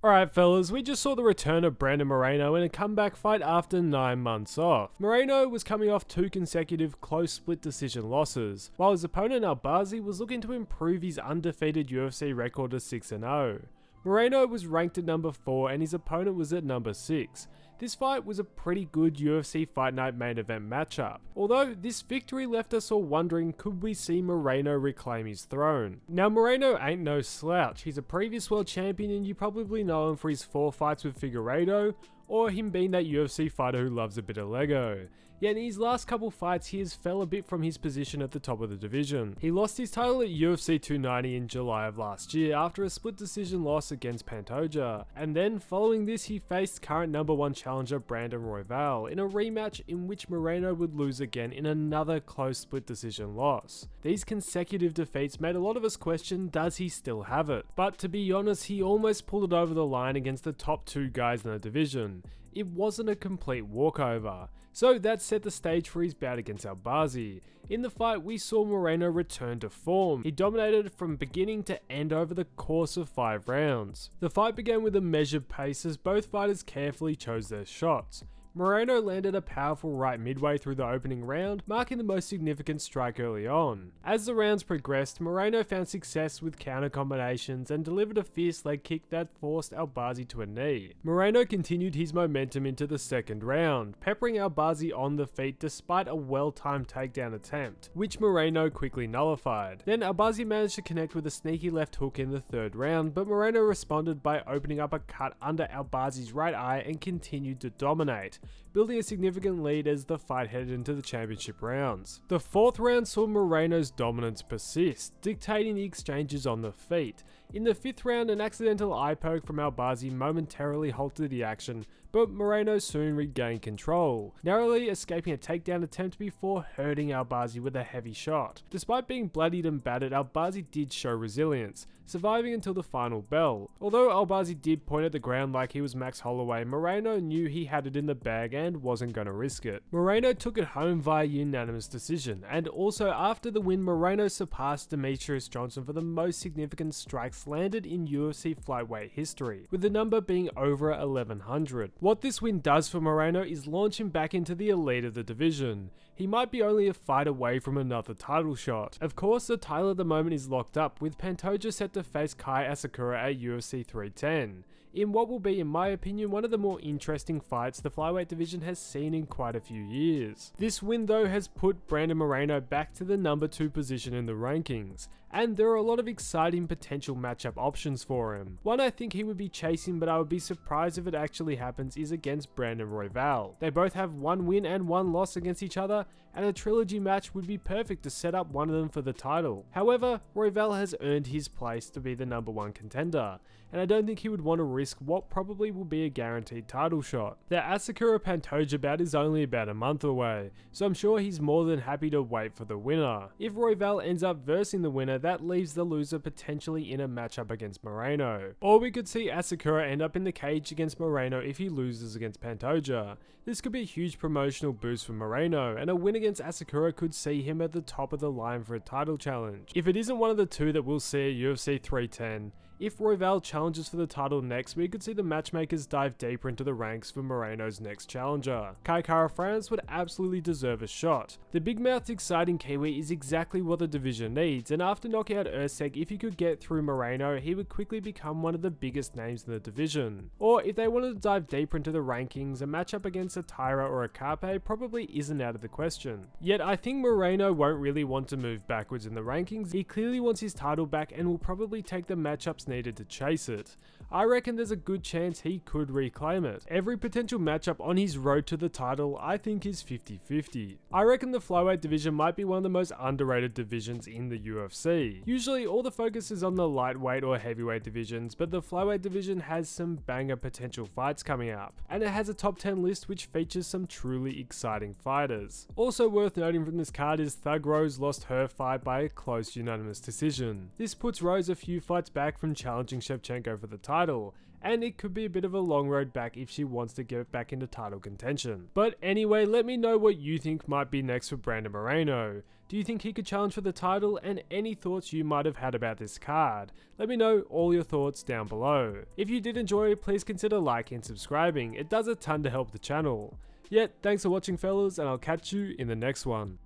Alright fellas, we just saw the return of Brandon Moreno in a comeback fight after 9 months off. Moreno was coming off 2 consecutive close split decision losses, while his opponent Albazi was looking to improve his undefeated UFC record to 6-0. Moreno was ranked at number 4 and his opponent was at number 6. This fight was a pretty good UFC Fight Night main event matchup, although this victory left us all wondering, could we see Moreno reclaim his throne? Now Moreno ain't no slouch, he's a previous world champion and you probably know him for his 4 fights with Figueiredo, or him being that UFC fighter who loves a bit of Lego. Yet in his last couple fights he has fell a bit from his position at the top of the division. He lost his title at UFC 290 in July of last year after a split decision loss against Pantoja, and then following this he faced current number 1 challenger Brandon Royval in a rematch in which Moreno would lose again in another close split decision loss. These consecutive defeats made a lot of us question, does he still have it? But to be honest, he almost pulled it over the line against the top 2 guys in the division. It wasn't a complete walkover. So that set the stage for his bout against Albazi. In the fight, we saw Moreno return to form. He dominated from beginning to end over the course of 5 rounds. The fight began with a measured pace as both fighters carefully chose their shots. Moreno landed a powerful right midway through the opening round, marking the most significant strike early on. As the rounds progressed, Moreno found success with counter combinations and delivered a fierce leg kick that forced Albazi to a knee. Moreno continued his momentum into the second round, peppering Albazi on the feet despite a well-timed takedown attempt, which Moreno quickly nullified. Then Albazi managed to connect with a sneaky left hook in the third round, but Moreno responded by opening up a cut under Albazi's right eye and continued to dominate, building a significant lead as the fight headed into the championship rounds. The fourth round saw Moreno's dominance persist, dictating the exchanges on the feet. In the fifth round, an accidental eye poke from Albazi momentarily halted the action, but Moreno soon regained control, narrowly escaping a takedown attempt before hurting Albazi with a heavy shot. Despite being bloodied and battered, Albazi did show resilience, surviving until the final bell. Although Albazi did point at the ground like he was Max Holloway, Moreno knew he had it in the bag and wasn't going to risk it. Moreno took it home via unanimous decision, and also after the win, Moreno surpassed Demetrius Johnson for the most significant strikes landed in UFC flyweight history, with the number being over 1100. What this win does for Moreno is launch him back into the elite of the division. He might be only a fight away from another title shot. Of course, the title at the moment is locked up, with Pantoja set to face Kai Asakura at UFC 310. In what will be, in my opinion, one of the more interesting fights the flyweight division has seen in quite a few years. This win though has put Brandon Moreno back to the number 2 position in the rankings, and there are a lot of exciting potential matchup options for him. One I think he would be chasing, but I would be surprised if it actually happens, is against Brandon Royval. They both have 1 win and 1 loss against each other, and a trilogy match would be perfect to set up one of them for the title. However, Royval has earned his place to be the number 1 contender, and I don't think he would want to risk what probably will be a guaranteed title shot. The Asakura Pantoja bout is only about a month away, so I'm sure he's more than happy to wait for the winner. If Royval ends up versing the winner, that leaves the loser potentially in a matchup against Moreno. Or we could see Asakura end up in the cage against Moreno if he loses against Pantoja. This could be a huge promotional boost for Moreno, and a win against Asakura could see him at the top of the line for a title challenge. If it isn't one of the 2 that we'll see at UFC 310, if Royval challenges for the title next, we could see the matchmakers dive deeper into the ranks for Moreno's next challenger. Kai Kara-France would absolutely deserve a shot. The big-mouthed exciting Kiwi is exactly what the division needs, and after knocking out Erceg, if he could get through Moreno, he would quickly become one of the biggest names in the division. Or if they wanted to dive deeper into the rankings, a matchup against a Tyra or a Carpe probably isn't out of the question. Yet I think Moreno won't really want to move backwards in the rankings. He clearly wants his title back and will probably take the matchups needed to chase it. I reckon there's a good chance he could reclaim it. Every potential matchup on his road to the title I think is 50-50. I reckon the flyweight division might be one of the most underrated divisions in the UFC. Usually all the focus is on the lightweight or heavyweight divisions, but the flyweight division has some banger potential fights coming up, and it has a top 10 list which features some truly exciting fighters. Also worth noting from this card is Thug Rose lost her fight by a close unanimous decision. This puts Rose a few fights back from challenging Shevchenko for the title, and it could be a bit of a long road back if she wants to get back into title contention. But anyway, let me know what you think might be next for Brandon Moreno. Do you think he could challenge for the title, and any thoughts you might have had about this card? Let me know all your thoughts down below. If you did enjoy, please consider liking and subscribing, it does a ton to help the channel. Yet, thanks for watching fellas, and I'll catch you in the next one.